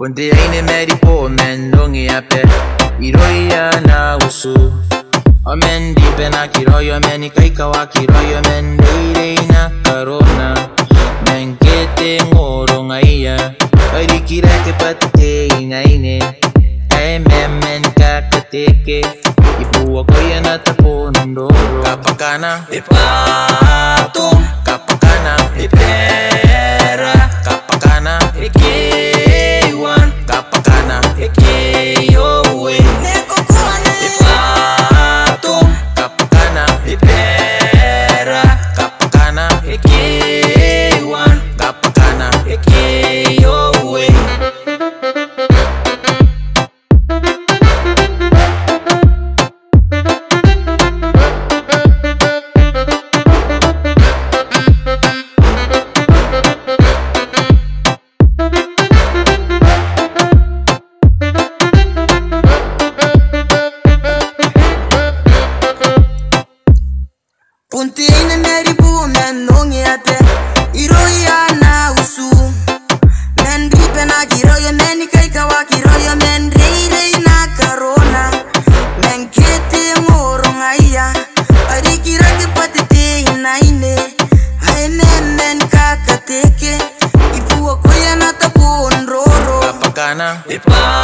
Ponte aine meri po men dongi ape Iroia na usu Omen dipe na kiroyo men ikaika wa kiroyo men Deirei na karona Men kete ngoro ngaiya Bairi kireke pate inaine Ae men kakateke Ipu wakoya na tapo nandoro Kapakana Ipatum Kapakana Ipera Kapakana Ikiwan Kapakana Ikiyowe Ipatum Kapakana Ipera Kapakana Ikiwan Kapakana Ikiyowe Ponte aine meri po men dongi ape Iroia na usu Men dipe na kiroyo men ikaika wa kiroyo men Deirei na karona Men kete ngoro ngaiya Bairi kireke patete inaine Ae men kakateke Ipu wakoya na tapo nroro Kapakana Ipatum